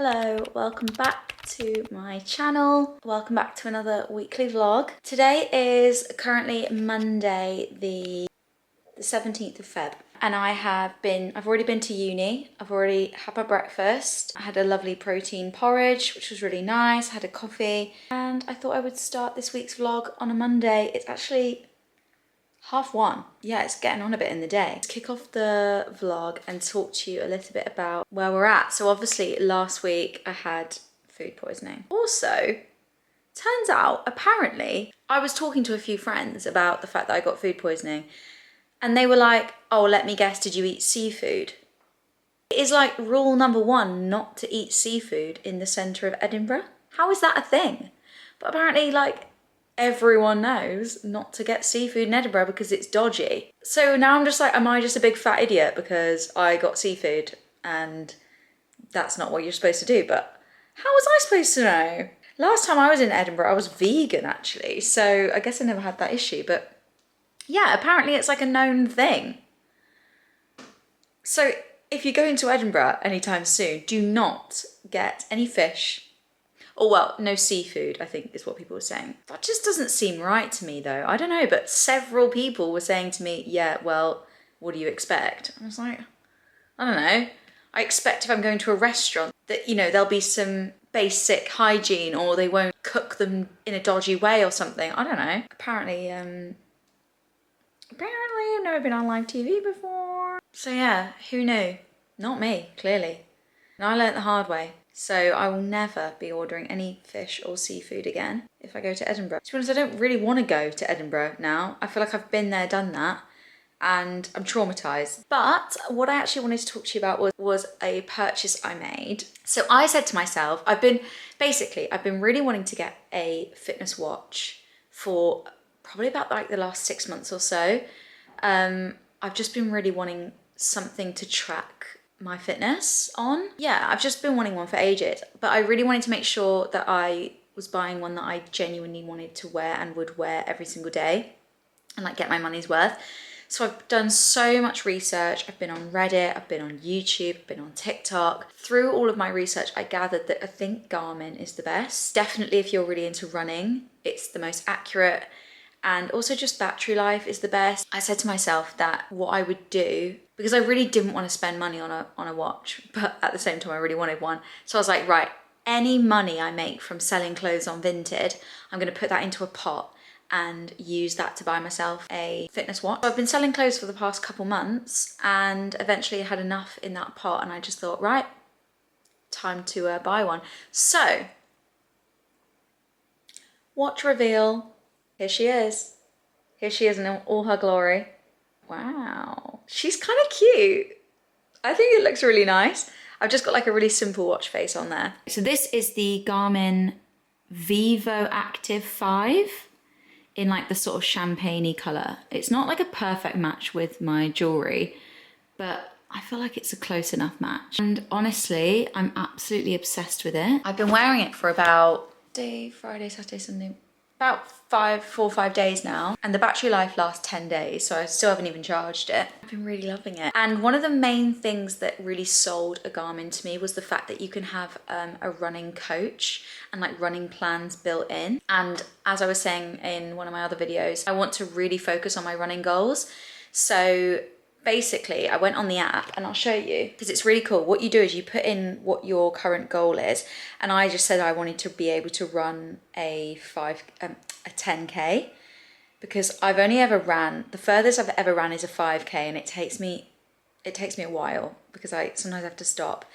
Hello, welcome back to my channel. Welcome back to another weekly vlog. Today is currently Monday, the 17th of Feb. And I've already been to uni. I've already had my breakfast. I had a lovely protein porridge, which was really nice. I had a coffee. And I thought I would start this week's vlog on a Monday. It's actually 1:30. Yeah, it's getting on a bit in the day. Let's kick off the vlog and talk to you a little bit about where we're at. So obviously last week I had food poisoning. Also, turns out apparently I was talking to a few friends about the fact that I got food poisoning and they were like, oh, let me guess, did you eat seafood? It is like rule number 1 not to eat seafood in the centre of Edinburgh. How is that a thing? But apparently like everyone knows not to get seafood in Edinburgh because it's dodgy. So now I'm just like, am I just a big fat idiot because I got seafood and that's not what you're supposed to do? But how was I supposed to know? Last time I was in Edinburgh, I was vegan actually, so I guess I never had that issue. But yeah, apparently it's like a known thing. So if you're going to Edinburgh anytime soon, do not get any fish. Or well, no seafood, I think is what people were saying. That just doesn't seem right to me though. I don't know, but several people were saying to me, yeah, well, what do you expect? I was like, I don't know. I expect if I'm going to a restaurant that, you know, there'll be some basic hygiene or they won't cook them in a dodgy way or something. I don't know. Apparently I've never been on live TV before. So yeah, who knew? Not me, clearly. And I learnt the hard way. So I will never be ordering any fish or seafood again if I go to Edinburgh. To be honest, I don't really want to go to Edinburgh now. I feel like I've been there, done that, and I'm traumatised. But what I actually wanted to talk to you about was a purchase I made. So I said to myself, I've been really wanting to get a fitness watch for probably about like the last 6 months or so. I've just been really wanting something to track my fitness on. Yeah, I've just been wanting one for ages, but I really wanted to make sure that I was buying one that I genuinely wanted to wear and would wear every single day and like get my money's worth. So I've done so much research. I've been on Reddit, I've been on YouTube, I've been on TikTok. Through all of my research, I gathered that I think Garmin is the best. Definitely if you're really into running, it's the most accurate. And also just battery life is the best. I said to myself that what I would do, because I really didn't want to spend money on a watch, but at the same time I really wanted one. So I was like, right, any money I make from selling clothes on Vinted, I'm going to put that into a pot and use that to buy myself a fitness watch. So I've been selling clothes for the past couple months and eventually I had enough in that pot and I just thought, right, time to buy one. So, watch reveal. Here she is. Here she is in all her glory. Wow. She's kind of cute. I think it looks really nice. I've just got like a really simple watch face on there. So this is the Garmin Vivo Active 5 in like the sort of champagne-y colour. It's not like a perfect match with my jewellery, but I feel like it's a close enough match. And honestly, I'm absolutely obsessed with it. I've been wearing it for about Friday, Saturday, Sunday, about 4 or 5 days now, and the battery life lasts 10 days, so I still haven't even charged it. I've been really loving it. And one of the main things that really sold a Garmin to me was the fact that you can have a running coach and like running plans built in. And as I was saying in one of my other videos, I want to really focus on my running goals. So basically, I went on the app and I'll show you because it's really cool. What you do is you put in what your current goal is. And I just said I wanted to be able to run a 10K because I've only ever ran, the furthest I've ever ran is a 5K and it takes me a while because I sometimes have to stop.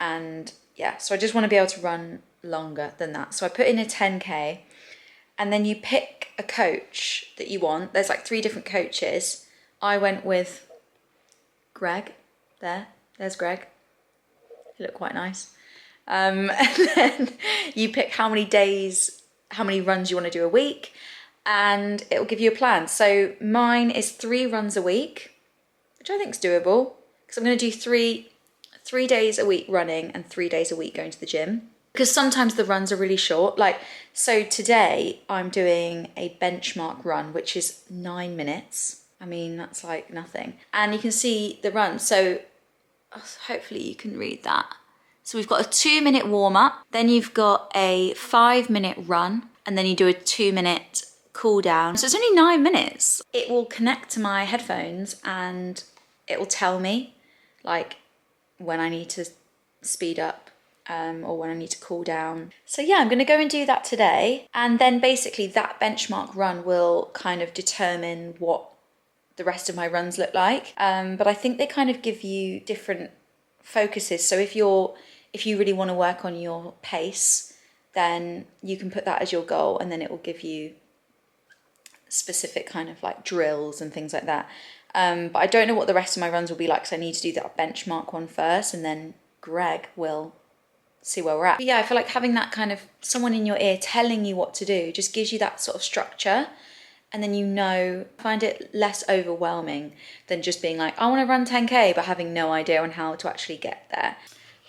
And yeah, so I just want to be able to run longer than that. So I put in a 10K and then you pick a coach that you want. There's like 3 different coaches. I went with Greg, there's Greg, he looked quite nice. And then you pick how many runs you want to do a week, and it will give you a plan. So mine is 3 runs a week, which I think is doable, because I'm going to do three days a week running and 3 days a week going to the gym. Because sometimes the runs are really short. Like, so today I'm doing a benchmark run, which is 9 minutes. I mean, that's like nothing. And you can see the run. So hopefully you can read that. So we've got a 2-minute warm up, then you've got a 5-minute run, and then you do a 2-minute cool down. So it's only 9 minutes. It will connect to my headphones and it will tell me like when I need to speed up or when I need to cool down. So yeah, I'm gonna go and do that today. And then basically that benchmark run will kind of determine what the rest of my runs look like. But I think they kind of give you different focuses. So if you really want to work on your pace, then you can put that as your goal, and then it will give you specific kind of like drills and things like that. But I don't know what the rest of my runs will be like, because I need to do that benchmark one first, and then Greg will see where we're at. But yeah, I feel like having that kind of someone in your ear telling you what to do just gives you that sort of structure, and then you know, find it less overwhelming than just being like, I want to run 10k but having no idea on how to actually get there.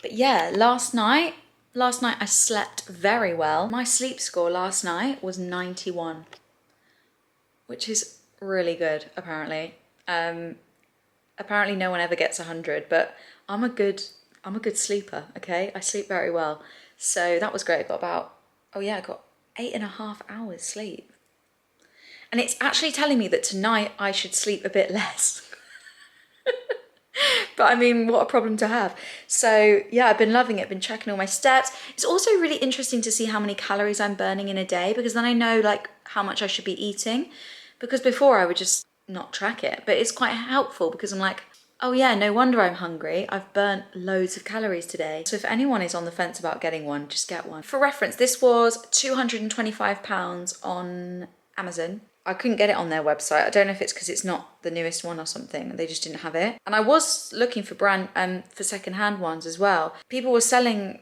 But yeah, last night I slept very well. My sleep score last night was 91, which is really good, apparently. Apparently no one ever gets 100, but I'm a good sleeper, okay? I sleep very well. So that was great. I got 8.5 hours sleep. And it's actually telling me that tonight I should sleep a bit less. But I mean, what a problem to have. So yeah, I've been loving it, been checking all my steps. It's also really interesting to see how many calories I'm burning in a day, because then I know like how much I should be eating. Because before I would just not track it, but it's quite helpful because I'm like, oh yeah, no wonder I'm hungry. I've burnt loads of calories today. So if anyone is on the fence about getting one, just get one. For reference, this was £225 on Amazon. I couldn't get it on their website. I don't know if it's because it's not the newest one or something. They just didn't have it. And I was looking for for secondhand ones as well. People were selling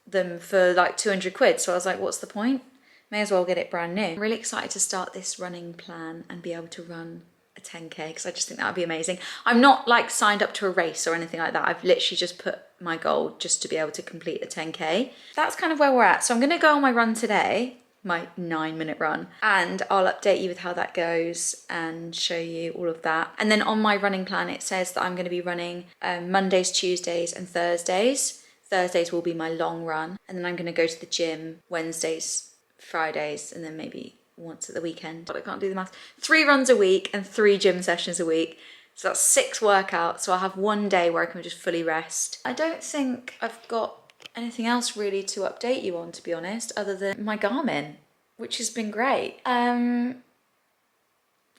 them for like 200 quid. So I was like, what's the point? May as well get it brand new. I'm really excited to start this running plan and be able to run a 10k, because I just think that would be amazing. I'm not like signed up to a race or anything like that. I've literally just put my goal just to be able to complete a 10k. That's kind of where we're at. So I'm gonna go on my run today, my 9-minute run, and I'll update you with how that goes and show you all of that. And then on my running plan, it says that I'm gonna be running Mondays, Tuesdays and Thursdays. Thursdays will be my long run. And then I'm gonna go to the gym Wednesdays, Fridays, and then maybe once at the weekend. But I can't do the math. 3 runs a week and 3 gym sessions a week. So that's 6 workouts. So I'll have one day where I can just fully rest. I don't think I've got anything else really to update you on, to be honest, other than my Garmin, which has been great.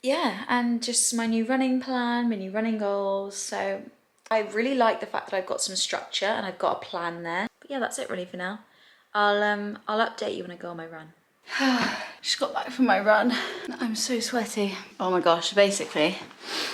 Yeah, and just my new running plan, my new running goals. So I really like the fact that I've got some structure and I've got a plan there. But yeah, that's it really for now. I'll update you when I go on my run. Just got back from my run. I'm so sweaty. Oh my gosh, basically,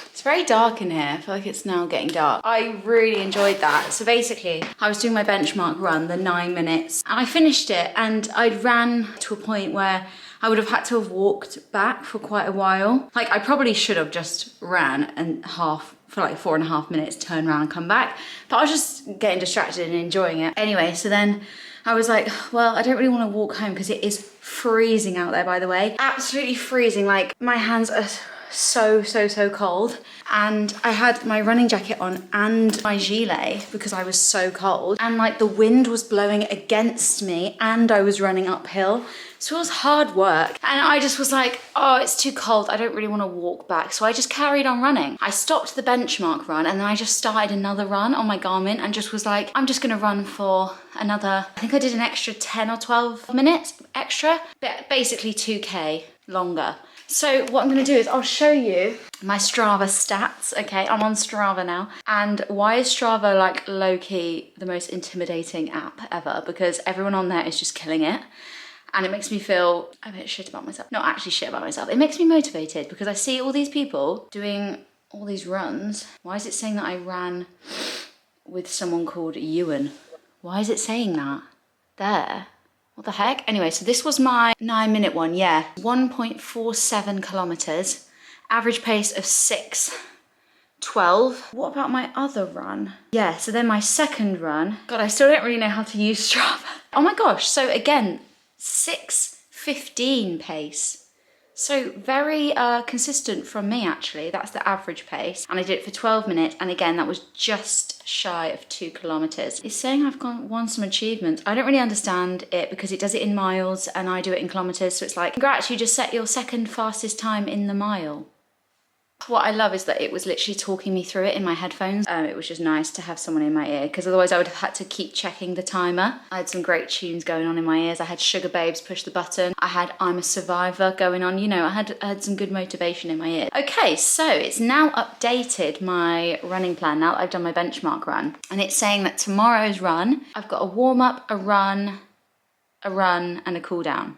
it's very dark in here. I feel like it's now getting dark. I really enjoyed that. So basically, I was doing my benchmark run, the 9 minutes, and I finished it, and I'd ran to a point where I would have had to have walked back for quite a while. Like, I probably should have just ran and for like 4.5 minutes, turn around and come back. But I was just getting distracted and enjoying it. Anyway, so then I was like, well, I don't really want to walk home because it is freezing out there, by the way. Absolutely freezing. Like, my hands are so cold. And I had my running jacket on and my gilet because I was so cold. And like the wind was blowing against me and I was running uphill. So it was hard work. And I just was like, oh, it's too cold. I don't really want to walk back. So I just carried on running. I stopped the benchmark run and then I just started another run on my Garmin and just was like, I'm just gonna run for another, I think I did an extra 10 or 12 minutes extra, but basically 2k longer. So what I'm gonna do is I'll show you my Strava stats, okay? I'm on Strava now. And why is Strava like low-key the most intimidating app ever? Because everyone on there is just killing it. And it makes me feel a bit shit about myself. Not actually shit about myself. It makes me motivated because I see all these people doing all these runs. Why is it saying that I ran with someone called Ewan? Why is it saying that? There. What the heck? Anyway, so this was my 9-minute one, yeah. 1.47 kilometers, average pace of 6:12. What about my other run? Yeah, so then my second run. God, I still don't really know how to use Strava. Oh my gosh, so again, 6:15 pace. So very consistent from me actually. That's the average pace. And I did it for 12 minutes. And again, that was just shy of 2 kilometers. It's saying I've won some achievements. I don't really understand it because it does it in miles and I do it in kilometers. So it's like, congrats, you just set your second fastest time in the mile. What I love is that it was literally talking me through it in my headphones. It was just nice to have someone in my ear because otherwise I would have had to keep checking the timer. I had some great tunes going on in my ears. I had Sugar Babes, Push the Button. I had I'm a Survivor going on. You know, I had some good motivation in my ear. Okay, so it's now updated my running plan now that I've done my benchmark run. And it's saying that tomorrow's run, I've got a warm up, a run, and a cool down.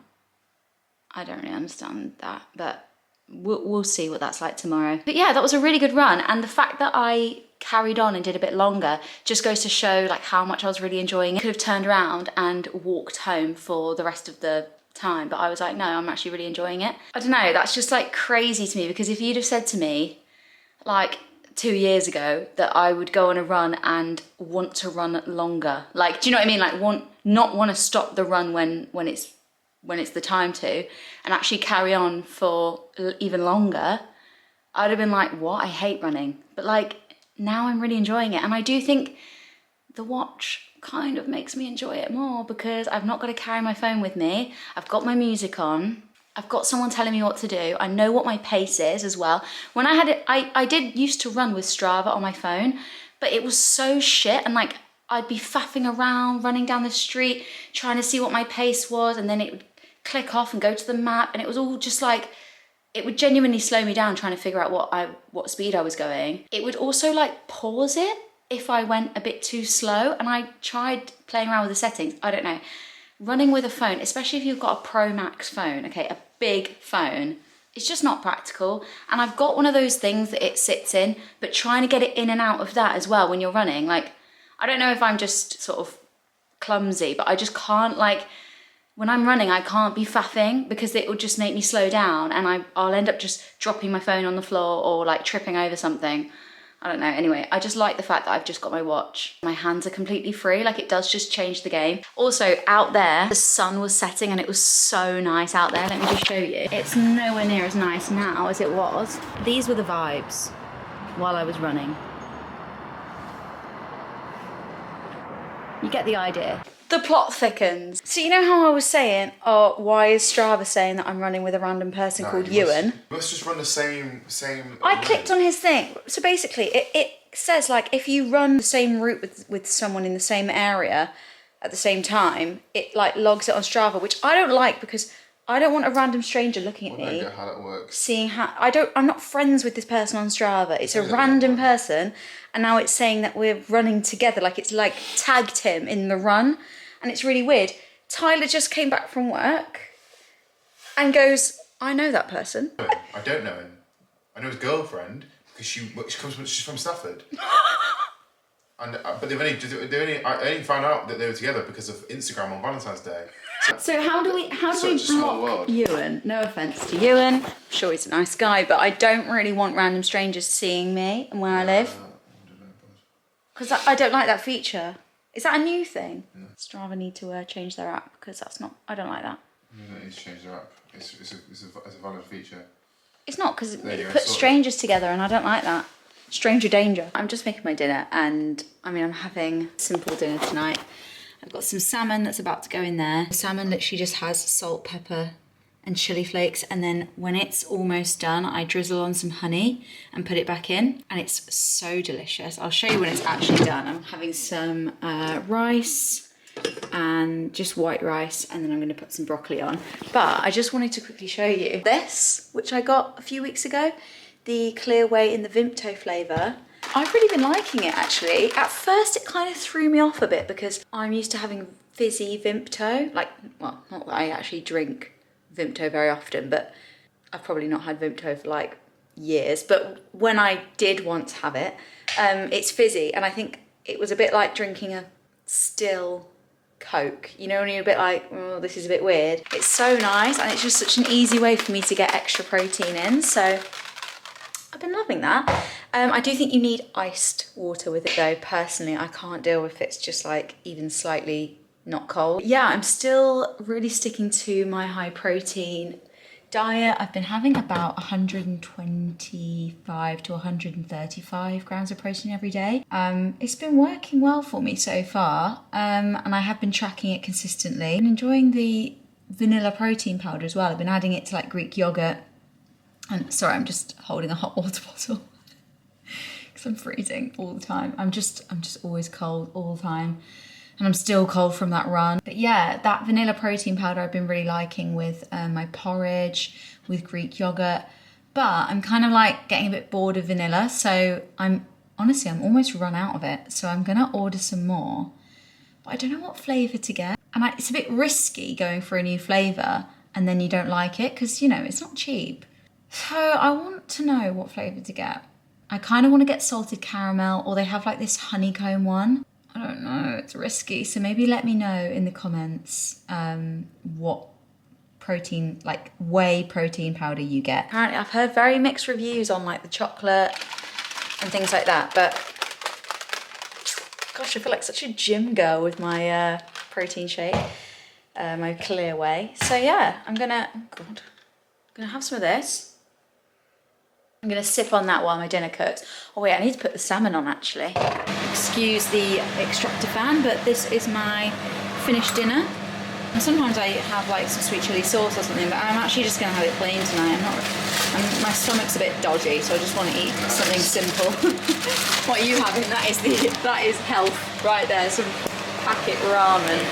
I don't really understand that, but we'll see what that's like tomorrow. But yeah, that was a really good run. And the fact that I carried on and did a bit longer just goes to show like how much I was really enjoying it. I could have turned around and walked home for the rest of the time, but I was like, no, I'm actually really enjoying it. I don't know, that's just like crazy to me because if you'd have said to me like 2 years ago that I would go on a run and want to run longer, like, do you know what I mean? Like not want to stop the run when it's the time to, and actually carry on for even longer, I'd have been like, what? I hate running. But like, now I'm really enjoying it. And I do think the watch kind of makes me enjoy it more because I've not got to carry my phone with me. I've got my music on. I've got someone telling me what to do. I know what my pace is as well. When I had it, I did used to run with Strava on my phone, but it was so shit. And like, I'd be faffing around, running down the street, trying to see what my pace was. And then it would click off and go to the map. And it was all just like, it would genuinely slow me down trying to figure out what speed I was going. It would also like pause it if I went a bit too slow. And I tried playing around with the settings. I don't know. Running with a phone, especially if you've got a Pro Max phone, okay, a big phone, it's just not practical. And I've got one of those things that it sits in, but trying to get it in and out of that as well when you're running, like, I don't know if I'm just sort of clumsy, but I just can't, like, when I'm running, I can't be faffing because it will just make me slow down and I'll end up just dropping my phone on the floor or like tripping over something. I don't know. Anyway, I just like the fact that I've just got my watch. My hands are completely free. Like, it does just change the game. Also, out there, the sun was setting and it was so nice out there. Let me just show you. It's nowhere near as nice now as it was. These were the vibes while I was running. You get the idea. The plot thickens. So you know how I was saying, oh, why is Strava saying that I'm running with a random person called Ewan? You must just run the same I clicked on his thing. So basically, it says like if you run the same route with someone in the same area at the same time, it like logs it on Strava, which I don't like because I don't want a random stranger looking at me. I don't know how that works. Seeing how I'm not friends with this person on Strava. It's a random person, and now it's saying that we're running together. Like, it's like tagged him in the run, and it's really weird. Tyler just came back from work and goes, "I know that person." I don't know him. I know his girlfriend because she's from Stafford. And but I only found out that they were together because of Instagram on Valentine's Day. So how do we block Ewan? No offence to Ewan, I'm sure he's a nice guy, but I don't really want random strangers seeing me and where I live. Because I don't like that feature. Is that a new thing? Yeah. Strava need to change their app because that's not. I don't like that. You don't need to change their app. It's a valid feature. It's not because it puts strangers together, and I don't like that. Stranger danger. I'm just making my dinner, and I mean, I'm having simple dinner tonight. I've got some salmon that's about to go in there. The salmon literally just has salt, pepper, and chili flakes, and then when it's almost done, I drizzle on some honey and put it back in, and it's so delicious. I'll show you when it's actually done. I'm having some rice and just white rice, and then I'm gonna put some broccoli on. But I just wanted to quickly show you this, which I got a few weeks ago, the Clear Whey in the Vimto flavour. I've really been liking it, actually. At first, it kind of threw me off a bit because I'm used to having fizzy Vimto. Like, well, not that I actually drink Vimto very often, but I've probably not had Vimto for like years. But when I did once have it, it's fizzy. And I think it was a bit like drinking a still Coke. You know, when you're a bit like, oh, this is a bit weird. It's so nice, and it's just such an easy way for me to get extra protein in. So I've been loving that. I do think you need iced water with it though. Personally, I can't deal if it's just like even slightly not cold. Yeah, I'm still really sticking to my high protein diet, I've been having about 125 to 135 grams of protein every day. It's been working well for me so far, and I have been tracking it consistently. I'm enjoying the vanilla protein powder as well. I've been adding it to like Greek yogurt. And sorry, I'm just holding a hot water bottle because I'm freezing all the time. I'm just always cold all the time. And I'm still cold from that run. But yeah, that vanilla protein powder I've been really liking with my porridge, with Greek yogurt. But I'm kind of like getting a bit bored of vanilla. So I'm almost run out of it. So I'm gonna order some more. But I don't know what flavour to get. And it's a bit risky going for a new flavour and then you don't like it because, you know, it's not cheap. So I want to know what flavour to get. I kind of want to get salted caramel, or they have like this honeycomb one. I don't know, it's risky. So maybe let me know in the comments what protein, like whey protein powder you get. Apparently I've heard very mixed reviews on like the chocolate and things like that, but gosh, I feel like such a gym girl with my protein shake, my clear whey. So yeah, I'm gonna have some of this. I'm gonna sip on that while my dinner cooks. Oh wait, I need to put the salmon on actually. Excuse the extractor fan, but this is my finished dinner. And sometimes I have like some sweet chili sauce or something, but I'm actually just gonna have it plain tonight. My stomach's a bit dodgy, so I just want to eat something simple. What are you having? That is health right there. Some packet ramen.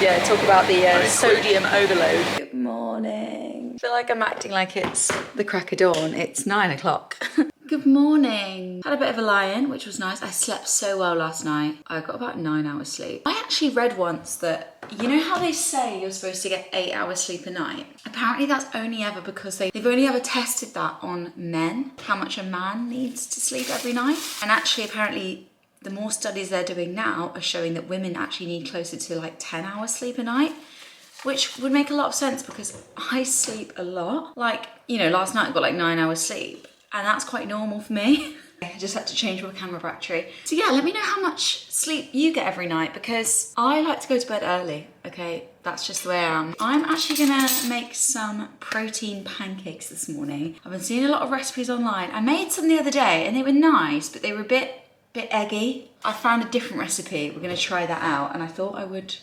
Yeah, talk about the sodium overload. Good morning. I feel like I'm acting like it's the crack of dawn. It's 9 o'clock. Good morning. Had a bit of a lie-in, which was nice. I slept so well last night. I got about 9 hours sleep. I actually read once that, you know how they say you're supposed to get 8 hours sleep a night? Apparently that's only ever because they've only ever tested that on men, how much a man needs to sleep every night. And actually apparently the more studies they're doing now are showing that women actually need closer to like 10 hours sleep a night, which would make a lot of sense because I sleep a lot. Like, you know, last night I got like 9 hours sleep and that's quite normal for me. I just had to change my camera battery. So yeah, let me know how much sleep you get every night because I like to go to bed early, okay? That's just the way I am. I'm actually gonna make some protein pancakes this morning. I've been seeing a lot of recipes online. I made some the other day and they were nice, but they were a bit eggy. I found a different recipe. We're gonna try that out and I thought I would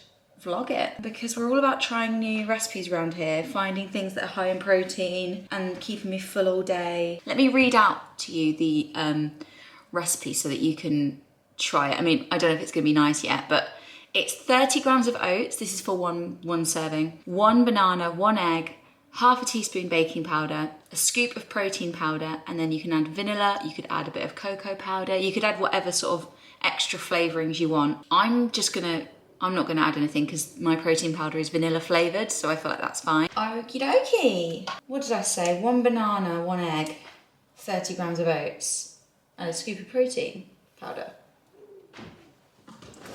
vlog it because we're all about trying new recipes around here, finding things that are high in protein and keeping me full all day. Let me read out to you the recipe so that you can try it. I mean, I don't know if it's gonna be nice yet, but it's 30 grams of oats. This is for one serving. 1 banana, 1 egg, half a teaspoon baking powder, a scoop of protein powder, and then you can add vanilla, you could add a bit of cocoa powder, you could add whatever sort of extra flavorings you want. I'm not gonna add anything because my protein powder is vanilla flavored, so I feel like that's fine. Okie dokie. What did I say? 1 banana, 1 egg, 30 grams of oats, and a scoop of protein powder.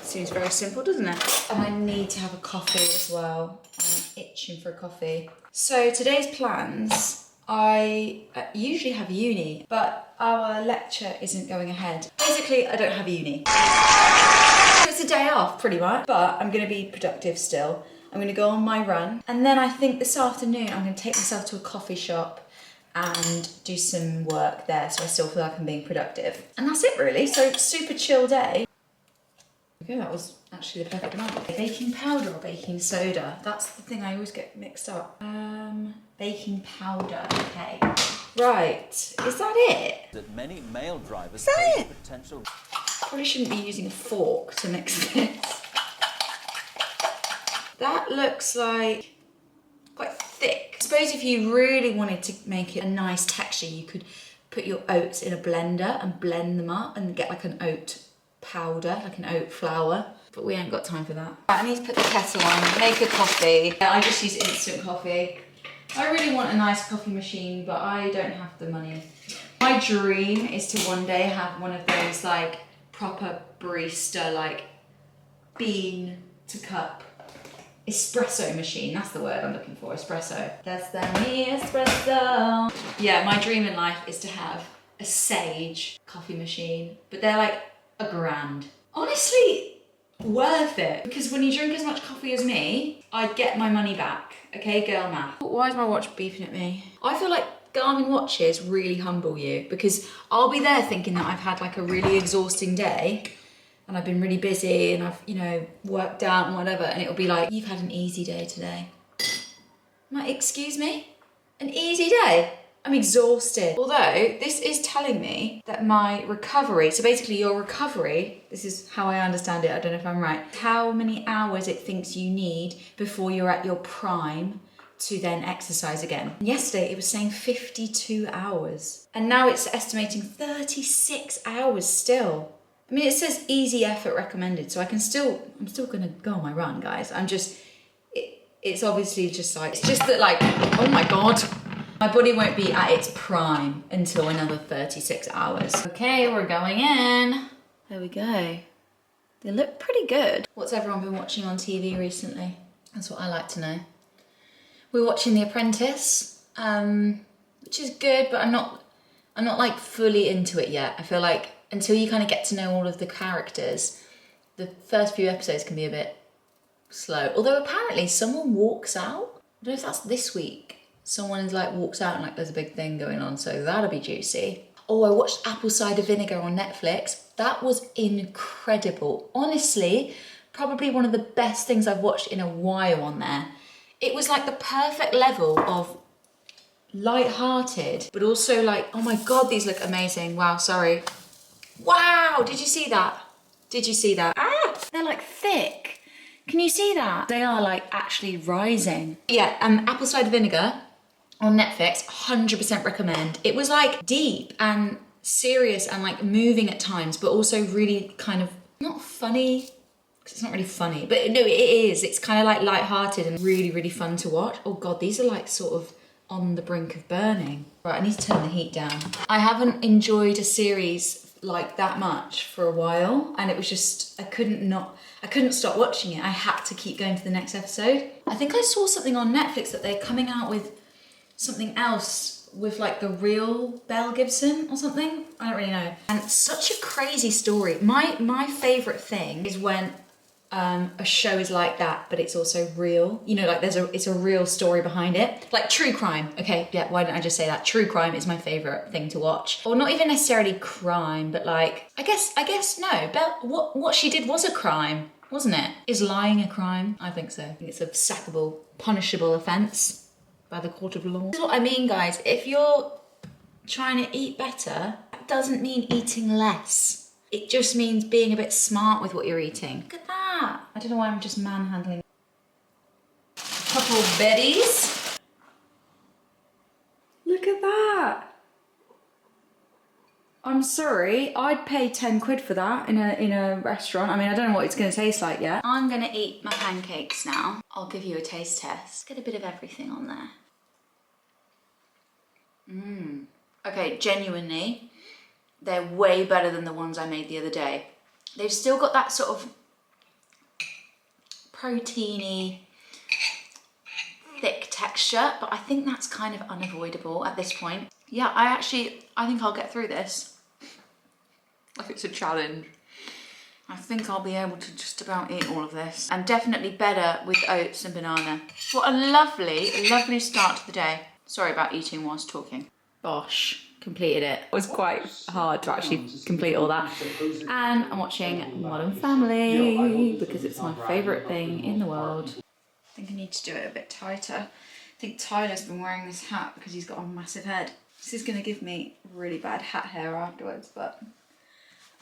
Seems very simple, doesn't it? And I need to have a coffee as well. I'm itching for a coffee. So today's plans, I usually have uni, but our lecture isn't going ahead. Basically, I don't have uni. It's a day off, pretty much, but I'm gonna be productive still. I'm gonna go on my run, and then I think this afternoon I'm gonna take myself to a coffee shop and do some work there, so I still feel like I'm being productive. And that's it really, so super chill day. Okay, that was actually the perfect amount. Baking powder or baking soda? That's the thing I always get mixed up. Baking powder, okay. Right, is that it? That many male drivers Is that it? potential. Probably shouldn't be using a fork to mix this. That looks like quite thick. I suppose if you really wanted to make it a nice texture, you could put your oats in a blender and blend them up and get like an oat powder, like an oat flour, but we ain't got time for that. Right, I need to put the kettle on, make a coffee. I just use instant coffee. I really want a nice coffee machine, but I don't have the money. My dream is to one day have one of those like proper barista, like bean to cup espresso machine. That's the word I'm looking for, espresso. That's the espresso. Yeah, my dream in life is to have a Sage coffee machine, but they're like $1,000. Honestly, worth it. Because when you drink as much coffee as me, I'd get my money back. Okay, girl math. Why is my watch beeping at me? I feel like Garmin watches really humble you, because I'll be there thinking that I've had like a really exhausting day and I've been really busy and I've, you know, worked out and whatever, and it'll be like, you've had an easy day today. I'm like, excuse me? An easy day? I'm exhausted. Although this is telling me that my recovery, so basically your recovery, this is how I understand it, I don't know if I'm right, how many hours it thinks you need before you're at your prime to then exercise again. And yesterday it was saying 52 hours. And now it's estimating 36 hours still. I mean, it says easy effort recommended, so I'm still gonna go on my run, guys. It's obviously just like, it's just that like, oh my God. My body won't be at its prime until another 36 hours. Okay, we're going in. There we go. They look pretty good. What's everyone been watching on TV recently? That's what I like to know. We're watching The Apprentice, which is good, but I'm not like fully into it yet. I feel like until you kind of get to know all of the characters, the first few episodes can be a bit slow. Although apparently someone walks out. I don't know if that's this week. Someone is like walks out and like there's a big thing going on, so that'll be juicy. Oh, I watched Apple Cider Vinegar on Netflix. That was incredible. Honestly, probably one of the best things I've watched in a while on there. It was like the perfect level of light-hearted, but also like, oh my God, these look amazing. Wow, sorry. Wow, did you see that? Did you see that? Ah, they're like thick. Can you see that? They are like actually rising. Yeah, Apple Cider Vinegar on Netflix, 100% recommend. It was like deep and serious and like moving at times, but also really kind of not funny, because it's not really funny, but no, it is. It's kind of like light-hearted and really, really fun to watch. Oh God, these are like sort of on the brink of burning. Right, I need to turn the heat down. I haven't enjoyed a series like that much for a while, and it was just, I couldn't stop watching it. I had to keep going to the next episode. I think I saw something on Netflix that they're coming out with something else with like the real Belle Gibson or something. I don't really know. And it's such a crazy story. My favorite thing is when a show is like that, but it's also real. You know, like it's a real story behind it. Like true crime. Okay, yeah, why don't I just say that? True crime is my favorite thing to watch. Or not even necessarily crime, but like, I guess no. Belle, what she did was a crime, wasn't it? Is lying a crime? I think so. I think it's a sackable, punishable offence by the court of law. This is what I mean, guys. If you're trying to eat better, that doesn't mean eating less. It just means being a bit smart with what you're eating. Look at that. I don't know why I'm just manhandling. Couple of Betties. Look at that. I'm sorry, I'd pay 10 quid for that in a restaurant. I mean, I don't know what it's gonna taste like yet. I'm gonna eat my pancakes now. I'll give you a taste test. Get a bit of everything on there. Okay, genuinely, they're way better than the ones I made the other day. They've still got that sort of proteiny, thick texture, but I think that's kind of unavoidable at this point. Yeah, I think I'll get through this. Like it's a challenge. I think I'll be able to just about eat all of this. And definitely better with oats and banana. What a lovely start to the day. Sorry about eating whilst talking. Bosh, completed it. It was quite hard to actually complete all that. And I'm watching Modern Family because it's my favourite thing in the world. I think I need to do it a bit tighter. I think Tyler's been wearing this hat because he's got a massive head. This is going to give me really bad hat hair afterwards, but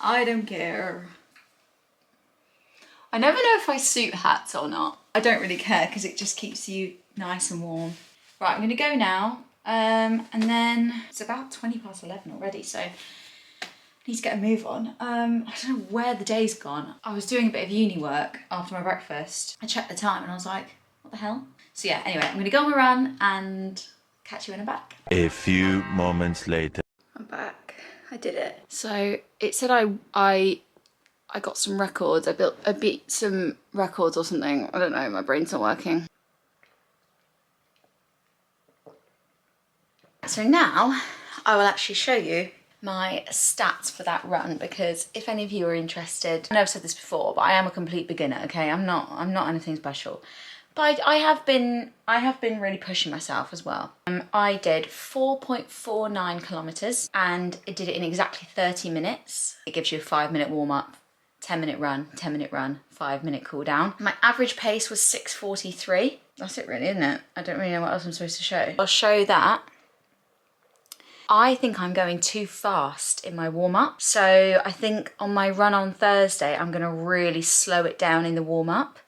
I don't care. I never know if I suit hats or not. I don't really care because it just keeps you nice and warm. Right, I'm going to go now. And then it's about 11 already, so I need to get a move on. I don't know where the day's gone. I was doing a bit of uni work after my breakfast. I checked the time and I was like, what the hell? So yeah, anyway, I'm going to go on a run and catch you when I'm back. A few moments later. I'm back. I did it. So it said I got some records. I beat some records or something. I don't know, my brain's not working. So now I will actually show you my stats for that run, because if any of you are interested, I know I've said this before, but I am a complete beginner, okay? I'm not anything special. But I have been really pushing myself as well. I did 4.49 kilometers and I did it in exactly 30 minutes. It gives you a 5-minute warm up, 10-minute run, 10-minute run, 5-minute cool down. My average pace was 6:43. That's it really, isn't it? I don't really know what else I'm supposed to show. I'll show that. I think I'm going too fast in my warm-up. So I think on my run on Thursday, I'm gonna really slow it down in the warm-up,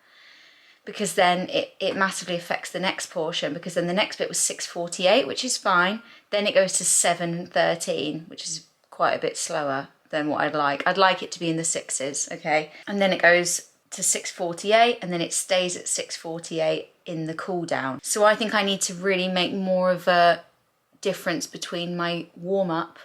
because then it massively affects the next portion, because then the next bit was 6:48, which is fine. Then it goes to 7:13, which is quite a bit slower than what I'd like. I'd like it to be in the 6s, okay? And then it goes to 6:48, and then it stays at 6:48 in the cool down. So I think I need to really make more of a difference between my warm up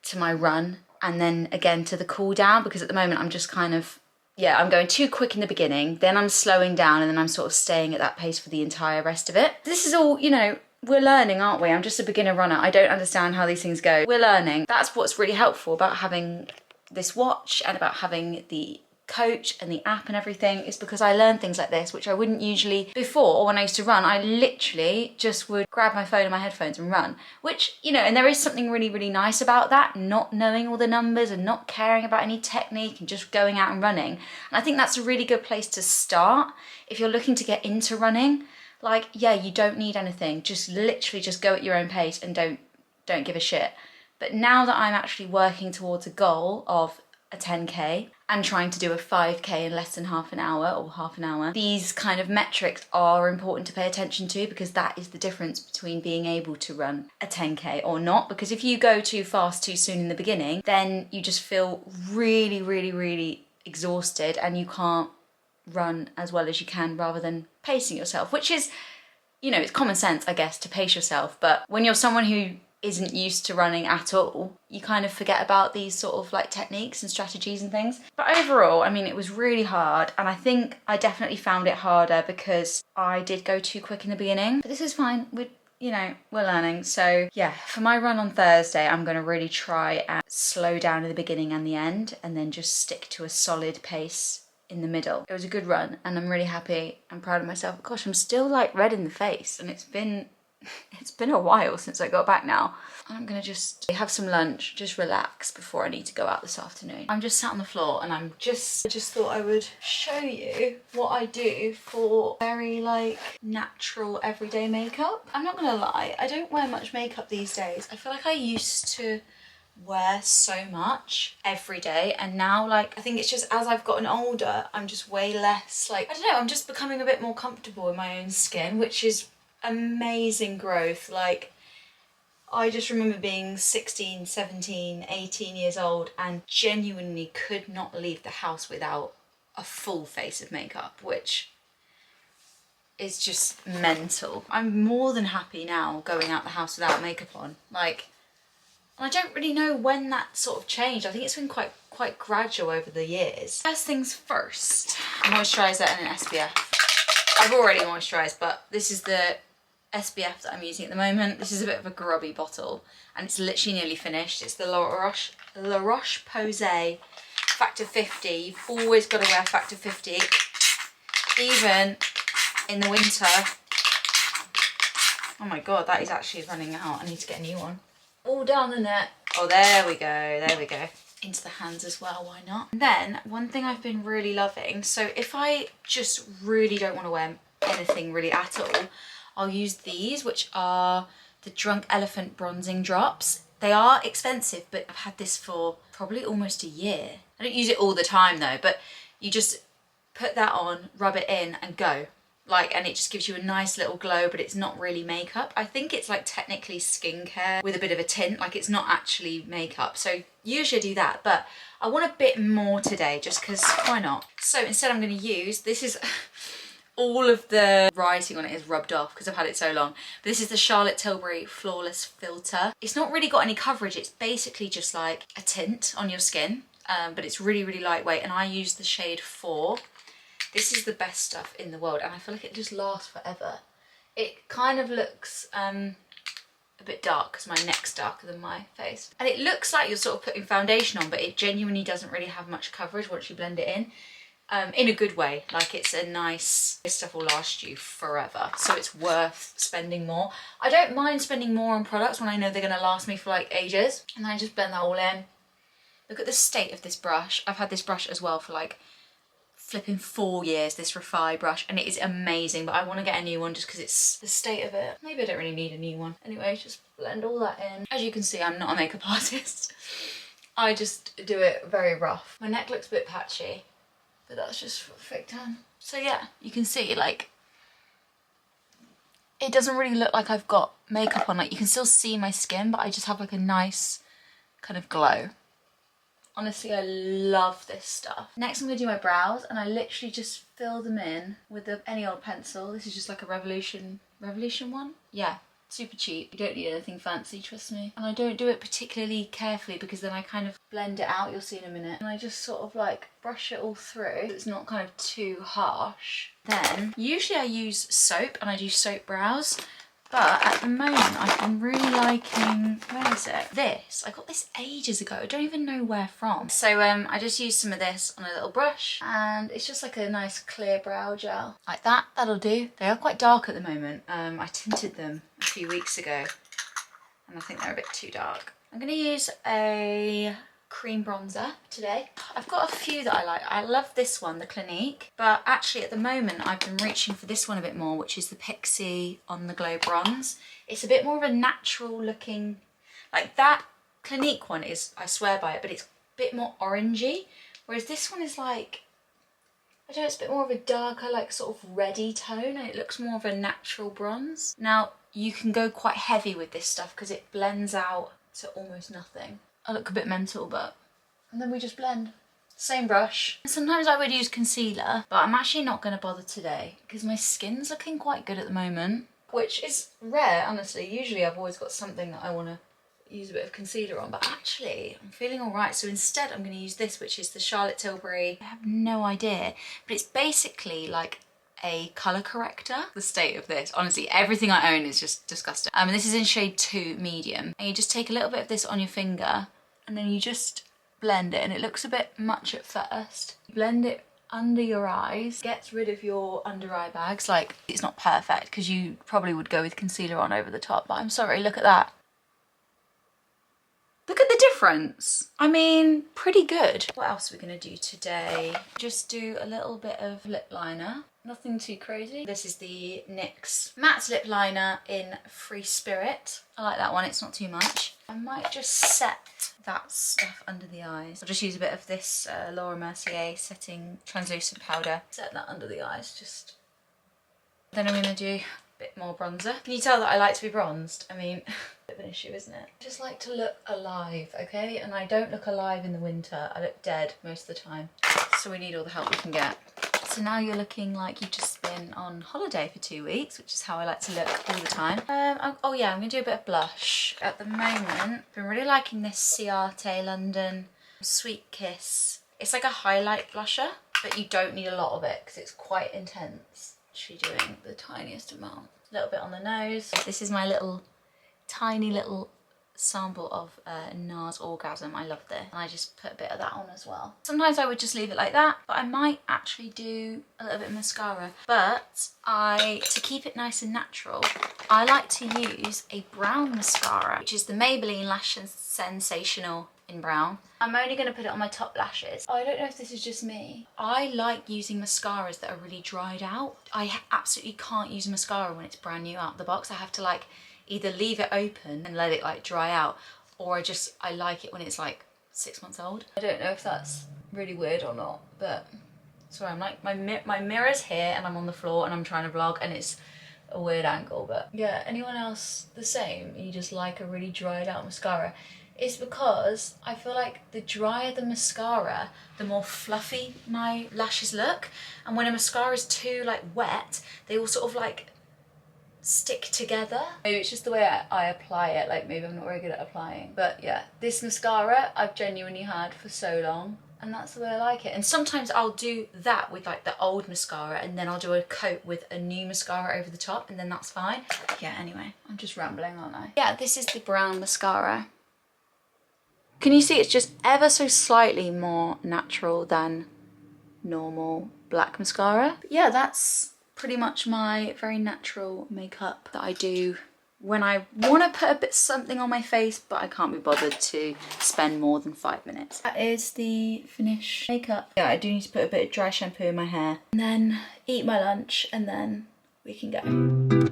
to my run and then again to the cool down, because at the moment I'm just kind of, yeah, I'm going too quick in the beginning, then I'm slowing down, and then I'm sort of staying at that pace for the entire rest of it. This is all, you know, we're learning, aren't we? I'm just a beginner runner. I don't understand how these things go. We're learning. That's what's really helpful about having this watch and about having the coach and the app and everything, is because I learn things like this, which I wouldn't usually before. When I used to run, I literally just would grab my phone and my headphones and run, which, you know, and there is something really, really nice about that, not knowing all the numbers and not caring about any technique and just going out and running. And I think that's a really good place to start if you're looking to get into running. Like, yeah, you don't need anything, just literally just go at your own pace and don't give a shit. But now that I'm actually working towards a goal of a 10k and trying to do a 5k in less than half an hour or half an hour, these kind of metrics are important to pay attention to, because that is the difference between being able to run a 10k or not. Because if you go too fast too soon in the beginning, then you just feel really, really, really exhausted and you can't run as well as you can, rather than pacing yourself, which is, you know, it's common sense, I guess, to pace yourself. But when you're someone who isn't used to running at all, you kind of forget about these sort of like techniques and strategies and things. But overall, I mean, it was really hard, and I think I definitely found it harder because I did go too quick in the beginning. But this is fine. We're learning. So yeah, for my run on Thursday, I'm going to really try and slow down in the beginning and the end, and then just stick to a solid pace in the middle. It was a good run, and I'm really happy. I'm proud of myself. Gosh, I'm still like red in the face, and it's been a while since I got back now. I'm gonna just have some lunch, just relax before I need to go out this afternoon. I'm just sat on the floor, and I just thought I would show you what I do for very like natural everyday makeup. I'm not gonna lie, I don't wear much makeup these days. I feel like I used to wear so much every day, and now like I think it's just as I've gotten older, I'm just way less like, I don't know, I'm just becoming a bit more comfortable in my own skin, which is amazing growth. Like, I just remember being 16, 17, 18 years old and genuinely could not leave the house without a full face of makeup, which is just mental. I'm more than happy now going out the house without makeup on. Like, and I don't really know when that sort of changed. I think it's been quite gradual over the years. First things first, moisturiser and an SPF. I've already moisturised, but this is the SPF that I'm using at the moment. This is a bit of a grubby bottle, and it's literally nearly finished. It's the La Roche-Posay Factor 50. You've always got to wear Factor 50, even in the winter. Oh my god, that is actually running out. I need to get a new one. All down the neck. Oh, there we go, there we go. Into the hands as well, why not? And then, one thing I've been really loving, so if I just really don't want to wear anything really at all, I'll use these, which are the Drunk Elephant Bronzing Drops. They are expensive, but I've had this for probably almost a year. I don't use it all the time though, but you just put that on, rub it in and go. Like, and it just gives you a nice little glow, but it's not really makeup. I think it's like technically skincare with a bit of a tint, like it's not actually makeup. So usually I do that, but I want a bit more today just because why not? So instead I'm going to use, this is all of the writing on it is rubbed off because I've had it so long. But this is the Charlotte Tilbury Flawless Filter. It's not really got any coverage. It's basically just like a tint on your skin, but it's really, really lightweight. And I use the shade 4. This is the best stuff in the world, and I feel like it just lasts forever. It kind of looks a bit dark because my neck's darker than my face. And it looks like you're sort of putting foundation on, but it genuinely doesn't really have much coverage once you blend it in a good way. Like, it's a nice, this stuff will last you forever, so it's worth spending more. I don't mind spending more on products when I know they're going to last me for like ages, and then I just blend that all in. Look at the state of this brush. I've had this brush as well for like flipping 4 years, this Refi brush, and it is amazing, but I want to get a new one just because it's the state of it. Maybe I don't really need a new one. Anyway, just blend all that in. As you can see, I'm not a makeup artist. I just do it very rough. My neck looks a bit patchy, but that's just for fake tan. So yeah, you can see, like, it doesn't really look like I've got makeup on. Like, you can still see my skin, but I just have like a nice kind of glow. Honestly, I love this stuff. Next I'm going to do my brows, and I literally just fill them in with any old pencil. This is just like a Revolution one? Yeah, super cheap. You don't need anything fancy, trust me. And I don't do it particularly carefully because then I kind of blend it out, you'll see in a minute. And I just sort of like brush it all through so it's not kind of too harsh. Then, usually I use soap, and I do soap brows. But at the moment, I've been really liking, where is it? This. I got this ages ago. I don't even know where from. So I just used some of this on a little brush, and it's just like a nice clear brow gel. Like that, that'll do. They are quite dark at the moment. I tinted them a few weeks ago, and I think they're a bit too dark. I'm gonna use a cream bronzer today. I've got a few that I like. I love this one, the Clinique, but actually at the moment I've been reaching for this one a bit more, which is the Pixie On The Glow Bronze. It's a bit more of a natural looking, like that Clinique one is, I swear by it, but it's a bit more orangey, whereas this one is like, I don't know, it's a bit more of a darker, like sort of reddy tone, and it looks more of a natural bronze. Now, you can go quite heavy with this stuff because it blends out to almost nothing. I look a bit mental, but... And then we just blend. Same brush. Sometimes I would use concealer, but I'm actually not going to bother today because my skin's looking quite good at the moment, which is rare, honestly. Usually I've always got something that I want to use a bit of concealer on, but actually I'm feeling all right. So instead I'm going to use this, which is the Charlotte Tilbury. I have no idea, but it's basically like a colour corrector. The state of this, honestly, everything I own is just disgusting. And this is in shade 2 medium, and you just take a little bit of this on your finger and then you just blend it, and it looks a bit much at first. Blend it under your eyes, gets rid of your under eye bags. Like, it's not perfect because you probably would go with concealer on over the top, but I'm sorry, look at that. Look at the difference. I mean, pretty good. What else are we gonna do today? Just do a little bit of lip liner. Nothing too crazy. This is the NYX matte lip liner in Free Spirit. I like that one, it's not too much. I might just set that stuff under the eyes. I'll just use a bit of this Laura Mercier setting translucent powder. Set that under the eyes, just. Then I'm gonna do bit more bronzer. Can you tell that I like to be bronzed? I mean, bit of an issue, isn't it? I just like to look alive, okay? And I don't look alive in the winter. I look dead most of the time. So we need all the help we can get. So now you're looking like you've just been on holiday for 2 weeks, which is how I like to look all the time. Oh yeah, I'm gonna do a bit of blush. At the moment, I've been really liking this Ciate London Sweet Kiss. It's like a highlight blusher, but you don't need a lot of it because it's quite intense. Actually doing the tiniest amount. A little bit on the nose. This is my little, tiny little sample of NARS Orgasm. I love this. And I just put a bit of that on as well. Sometimes I would just leave it like that, but I might actually do a little bit of mascara. But to keep it nice and natural, I like to use a brown mascara, which is the Maybelline Lash Sensational in brown. I'm only going to put it on my top lashes. I don't know if this is just me. I like using mascaras that are really dried out. I absolutely can't use mascara when it's brand new out of the box. I have to like either leave it open and let it like dry out, or I like it when it's like 6 months old. I don't know if that's really weird or not, but sorry, I'm like, my mirror's here and I'm on the floor and I'm trying to vlog and it's a weird angle. But yeah, anyone else the same? You just like a really dried out mascara? It's because I feel like the drier the mascara, the more fluffy my lashes look, and when a mascara is too like wet, they all sort of like stick together. Maybe it's just the way I apply it, like maybe I'm not very good at applying. But yeah, this mascara I've genuinely had for so long, And that's the way I like it. And sometimes I'll do that with like the old mascara and then I'll do a coat with a new mascara over the top and then that's fine. Yeah, anyway, I'm just rambling, aren't I? Yeah, this is the brown mascara. Can you see it's just ever so slightly more natural than normal black mascara? But yeah, that's pretty much my very natural makeup that I do when I want to put a bit something on my face, but I can't be bothered to spend more than 5 minutes. That is the finished makeup. Yeah, I do need to put a bit of dry shampoo in my hair and then eat my lunch and then we can go.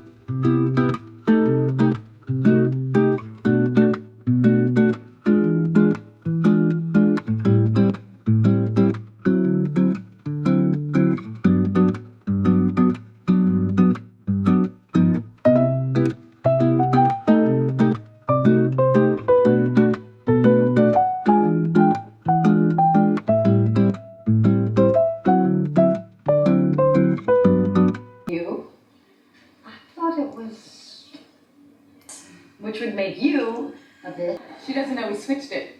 Which would make you a bit. She doesn't know we switched it.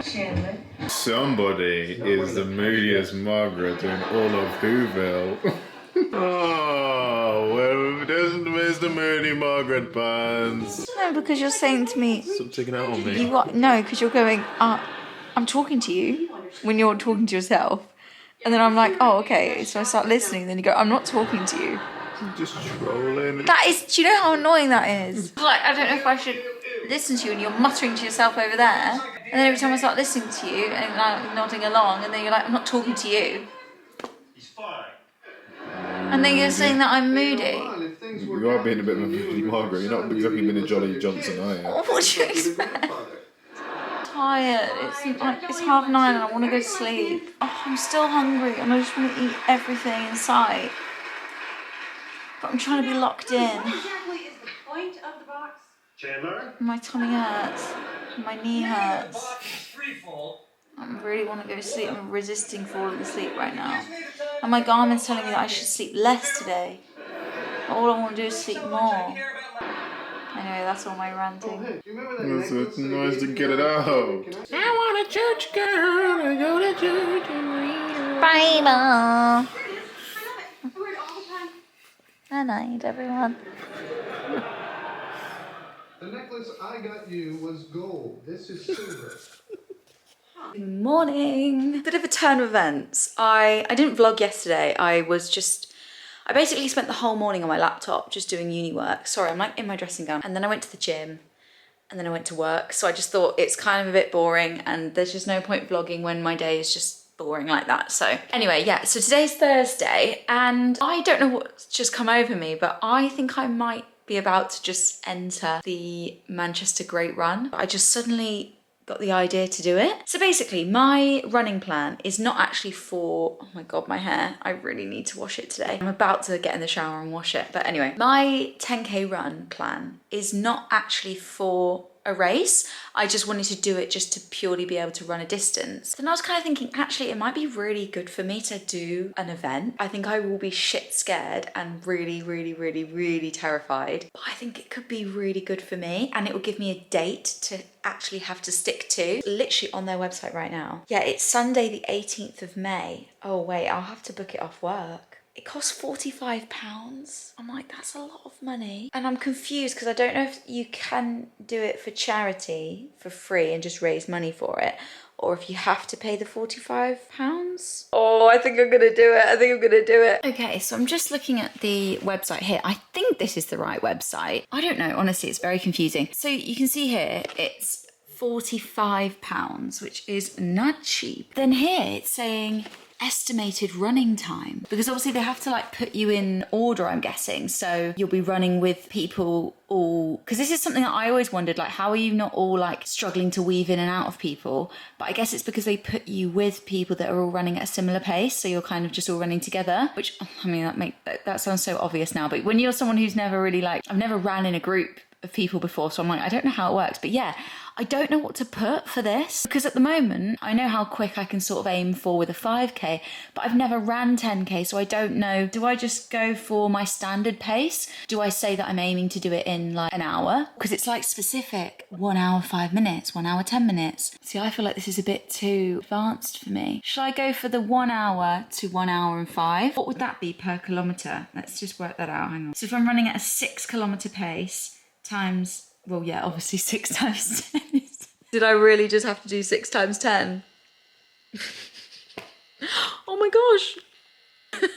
Chandler. Somebody is the moodiest Margaret in all of Whoville. Oh, where's the moody Margaret buns? No, because you're saying to me, Stop taking out on me. you what? No, because you're going, I'm talking to you when you're talking to yourself. And then I'm like, oh, okay. So I start listening. Then you go, I'm not talking to you. I'm just trolling. That is, do you know how annoying that is? Like, I don't know if I should listen to you and you're muttering to yourself over there. And then every time I start listening to you and like nodding along, and then you're like, I'm not talking to you. He's fine. And then you're saying that I'm moody. You are being a bit of a moody Margaret. You're not exactly being a Jolly Johnson, are you? What do you expect? I'm tired. It's 9:30 and I want to go to sleep. Oh, I'm still hungry and I just want to eat everything in sight. But I'm trying to be locked in. Exactly is the point of the box. Chandler? My tummy hurts. My knee hurts. Box is free fall. I really want to go to sleep. I'm resisting falling asleep right now. And my Garmin's telling me that I should sleep less today. But all I want to do is sleep more. Anyway, that's all my ranting. It's nice to get it out. I want a church girl. I go to church and read her Bible. I love it. I wear it all the time. Good night, everyone. The necklace I got you was gold. This is silver. Good morning. Bit of a turn of events. I didn't vlog yesterday. I basically spent the whole morning on my laptop just doing uni work. Sorry, I'm like in my dressing gown. And then I went to the gym and then I went to work. So I just thought it's kind of a bit boring and there's just no point vlogging when my day is just boring like that. So anyway, yeah, so today's Thursday and I don't know what's just come over me, but I think I might be about to just enter the Manchester Great Run. I just suddenly got the idea to do it. So basically my running plan is not actually for, oh my God, my hair. I really need to wash it today. I'm about to get in the shower and wash it. But anyway, my 10K run plan is not actually for a race. I just wanted to do it just to purely be able to run a distance. Then I was kind of thinking, actually, it might be really good for me to do an event. I think I will be shit scared and really, really, really, really terrified. But I think it could be really good for me and it will give me a date to actually have to stick to. Literally on their website right now. Yeah, it's Sunday the 18th of May. Oh wait, I'll have to book it off work. It costs £45. I'm like, that's a lot of money. And I'm confused because I don't know if you can do it for charity for free and just raise money for it, or if you have to pay the £45. Oh, I think I'm gonna do it. I think I'm gonna do it. Okay, so I'm just looking at the website here. I think this is the right website. I don't know, honestly, it's very confusing. So you can see here, it's £45, which is not cheap. Then here it's saying estimated running time, because obviously they have to like put you in order, I'm guessing. So you'll be running with people all, because this is something that I always wondered, like how are you not all like struggling to weave in and out of people? But I guess it's because they put you with people that are all running at a similar pace, so you're kind of just all running together, which I mean that sounds so obvious now, but when you're someone who's never really like, I've never ran in a group of people before, so I'm like, I don't know how it works. But yeah, I don't know what to put for this because at the moment I know how quick I can sort of aim for with a 5k, but I've never ran 10k, so I don't know. Do I just go for my standard pace? Do I say that I'm aiming to do it in like an hour? Because it's like specific 1 hour 5 minutes, 1 hour 10 minutes. See, I feel like this is a bit too advanced for me. Should I go for the 1 hour to 1 hour and 5? What would that be per kilometre? Let's just work that out. Hang on. So if I'm running at a 6 kilometre pace times, well, yeah, obviously 6 times 10 is... Did I really just have to do 6 times 10? Oh my gosh.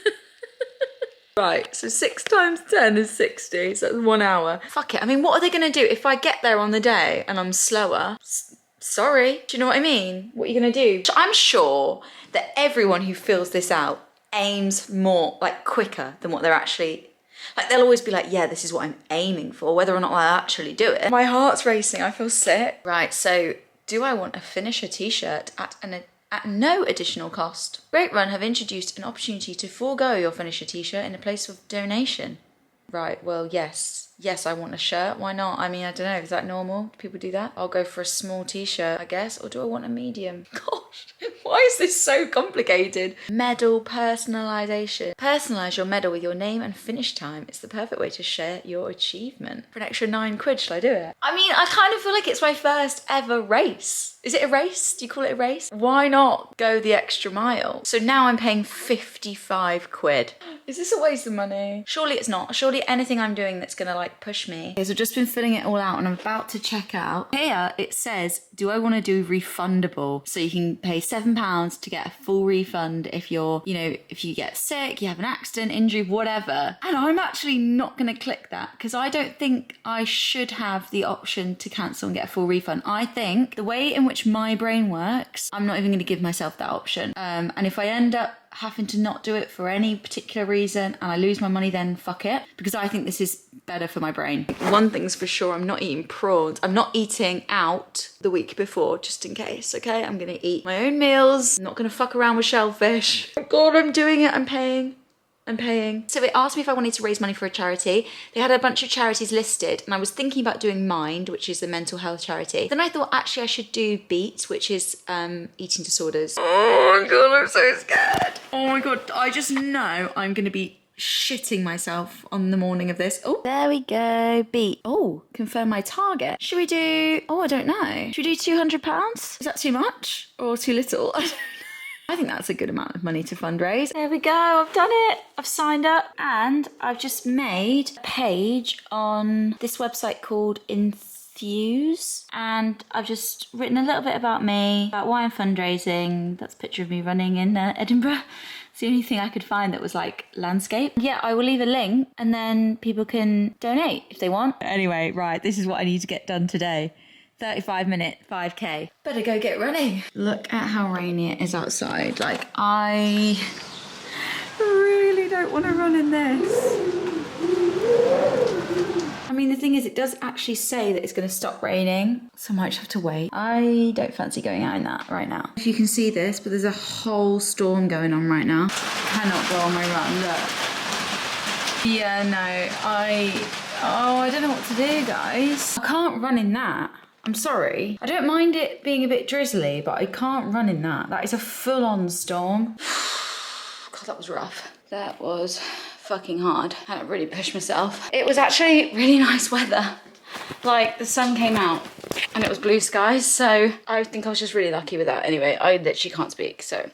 Right, so 6 times 10 is 60, so that's 1 hour. Fuck it, I mean, what are they gonna do if I get there on the day and I'm slower? Sorry, do you know what I mean? What are you gonna do? I'm sure that everyone who fills this out aims more, like, quicker than what they're actually... Like, they'll always be like, yeah, this is what I'm aiming for, whether or not I actually do it. My heart's racing, I feel sick. Right, so do I want a finisher t-shirt at no additional cost? Great Run have introduced an opportunity to forego your finisher t-shirt in a place of donation. Right, well, yes. Yes, I want a shirt. Why not? I mean, I don't know. Is that normal? Do people do that? I'll go for a small t-shirt, I guess. Or do I want a medium? Gosh, why is this so complicated? Medal personalisation. Personalise your medal with your name and finish time. It's the perfect way to share your achievement. For an extra £9, should I do it? I mean, I kind of feel like it's my first ever race. Is it a race? Do you call it a race? Why not go the extra mile? So now I'm paying 55 quid. Is this a waste of money? Surely it's not. Surely anything I'm doing that's gonna like push me. Okay, so I've just been filling it all out and I'm about to check out. Here it says, do I want to do refundable? So you can pay £7 to get a full refund if you're, you know, if you get sick, you have an accident, injury, whatever. And I'm actually not gonna click that because I don't think I should have the option to cancel and get a full refund. I think the way in which my brain works, I'm not even gonna give myself that option. And if I end up having to not do it for any particular reason and I lose my money, then fuck it, because I think this is better for my brain. One thing's for sure, I'm not eating prawns. I'm not eating out the week before, just in case, okay? I'm gonna eat my own meals. I'm not gonna fuck around with shellfish. Oh God, I'm doing it, I'm paying. So it asked me if I wanted to raise money for a charity. They had a bunch of charities listed and I was thinking about doing Mind, which is a mental health charity. Then I thought actually I should do Beat, which is eating disorders. Oh my God, I'm so scared. Oh my God, I just know I'm gonna be shitting myself on the morning of this. Oh, there we go, Beat. Oh, confirm my target. Should we do, oh, I don't know. Should we do £200? Is that too much or too little? I don't know. I think that's a good amount of money to fundraise. There we go, I've done it. I've signed up and I've just made a page on this website called Infuse. And I've just written a little bit about me, about why I'm fundraising. That's a picture of me running in Edinburgh. It's the only thing I could find that was like landscape. Yeah, I will leave a link and then people can donate if they want. Anyway, right, this is what I need to get done today. 35-minute 5k. Better go get running. Look at how rainy it is outside. Like, I really don't want to run in this. I mean, the thing is, it does actually say that it's going to stop raining, so I might just have to wait. I don't fancy going out in that right now. If you can see this, but there's a whole storm going on right now. I cannot go on my run, look. Yeah, no, I don't know what to do, guys. I can't run in that. I'm sorry. I don't mind it being a bit drizzly, but I can't run in that. That is a full-on storm. God, that was rough. That was fucking hard. I had to really push myself. It was actually really nice weather. Like, the sun came out and it was blue skies, so I think I was just really lucky with that. Anyway, I literally can't speak, so...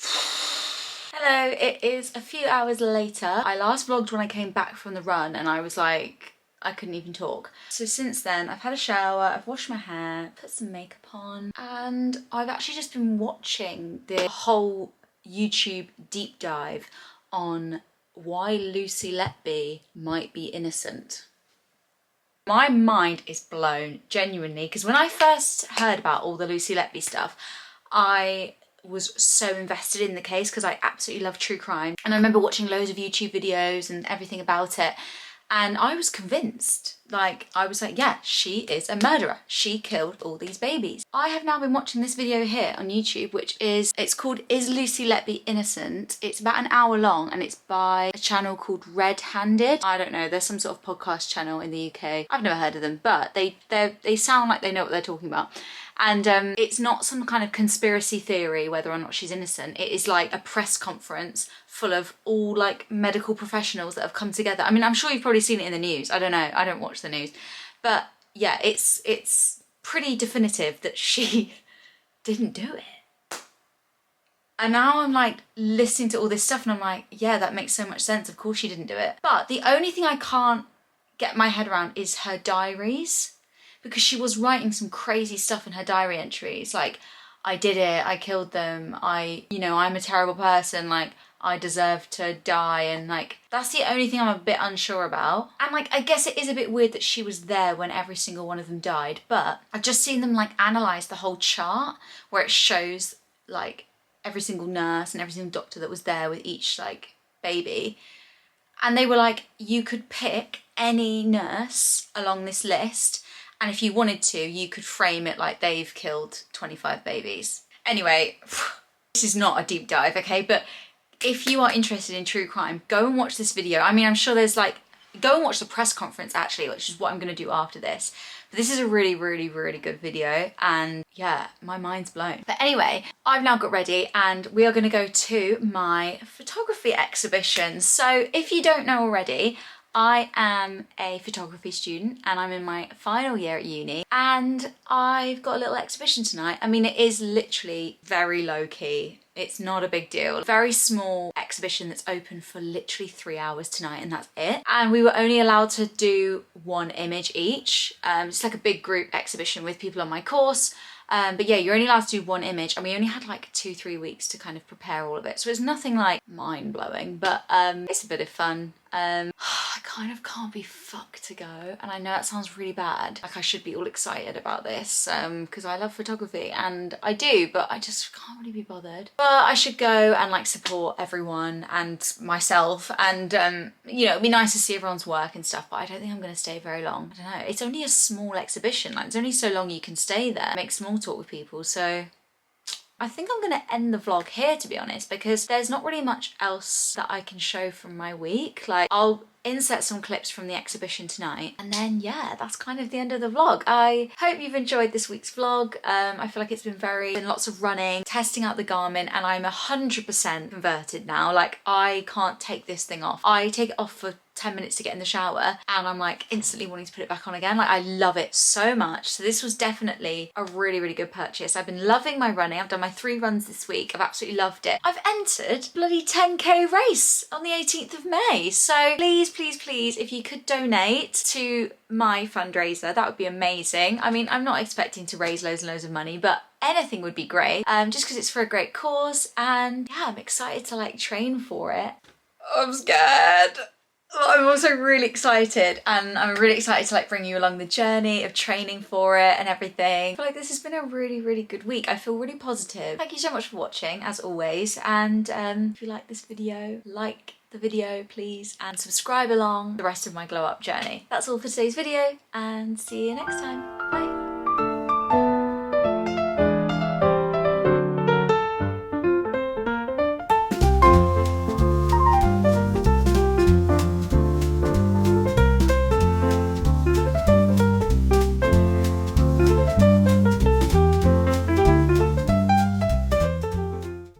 Hello, it is a few hours later. I last vlogged when I came back from the run and I was like... I couldn't even talk. So since then, I've had a shower, I've washed my hair, put some makeup on, and I've actually just been watching the whole YouTube deep dive on why Lucy Letby might be innocent. My mind is blown, genuinely, because when I first heard about all the Lucy Letby stuff, I was so invested in the case because I absolutely love true crime. And I remember watching loads of YouTube videos and everything about it. And I was convinced like, I was like, yeah, she is a murderer. She killed all these babies. I have now been watching this video here on YouTube, which is, it's called Is Lucy Letby Innocent? It's about an hour long and it's by a channel called Red Handed. I don't know, there's some sort of podcast channel in the UK. I've never heard of them, but they sound like they know what they're talking about. And it's not some kind of conspiracy theory whether or not she's innocent. It is like a press conference full of all like medical professionals that have come together. I mean, I'm sure you've probably seen it in the news. I don't know, I don't watch the news. But yeah, it's pretty definitive that she didn't do it. And now I'm like listening to all this stuff and I'm like, yeah, that makes so much sense. Of course she didn't do it. But the only thing I can't get my head around is her diaries. Because she was writing some crazy stuff in her diary entries, like, I did it, I killed them, you know, I'm a terrible person, like, I deserve to die, and like, that's the only thing I'm a bit unsure about. And like, I guess it is a bit weird that she was there when every single one of them died, but I've just seen them like analyse the whole chart where it shows like every single nurse and every single doctor that was there with each like baby. And they were like, you could pick any nurse along this list, and if you wanted to, you could frame it like they've killed 25 babies. Anyway, this is not a deep dive, okay? But if you are interested in true crime, go and watch this video. I mean, I'm sure there's like, go and watch the press conference actually, which is what I'm gonna do after this. But this is a really, really, really good video, and yeah, my mind's blown. But anyway, I've now got ready and we are gonna go to my photography exhibition. So if you don't know already, I am a photography student and I'm in my final year at uni, and I've got a little exhibition tonight. I mean, it is literally very low key. It's not a big deal. Very small exhibition that's open for literally 3 hours tonight, and that's it. And we were only allowed to do one image each. It's like a big group exhibition with people on my course. But yeah, you're only allowed to do one image, and we only had like 2-3 weeks to kind of prepare all of it. So it's nothing like mind-blowing, but it's a bit of fun. I kind of can't be fucked to go, and I know that sounds really bad. Like, I should be all excited about this because I love photography, and I do, but I just can't really be bothered. But I should go and like support everyone and myself, and you know, it'd be nice to see everyone's work and stuff, but I don't think I'm gonna stay very long. I don't know, it's only a small exhibition, like there's only so long you can stay there, make small talk with people. So I think I'm gonna end the vlog here, to be honest, because there's not really much else that I can show from my week. Like, I'll insert some clips from the exhibition tonight, and then yeah, that's kind of the end of the vlog. I hope you've enjoyed this week's vlog. I feel like it's been lots of running, testing out the Garmin, and I'm 100% converted now. Like, I can't take this thing off. I take it off for 10 minutes to get in the shower and I'm like instantly wanting to put it back on again. Like, I love it so much. So this was definitely a really, really good purchase. I've been loving my running. I've done my 3 runs this week. I've absolutely loved it. I've entered bloody 10k race on the 18th of May. So please, please, please, if you could donate to my fundraiser, that would be amazing. I mean, I'm not expecting to raise loads and loads of money, but anything would be great, just because it's for a great cause. And yeah, I'm excited to like train for it. I'm scared. I'm also really excited, and I'm really excited to like bring you along the journey of training for it and everything. I feel like this has been a really, really good week. I feel really positive. Thank you so much for watching, as always, and if you like this video, like the video please, and subscribe along the rest of my glow up journey. That's all for today's video, and see you next time.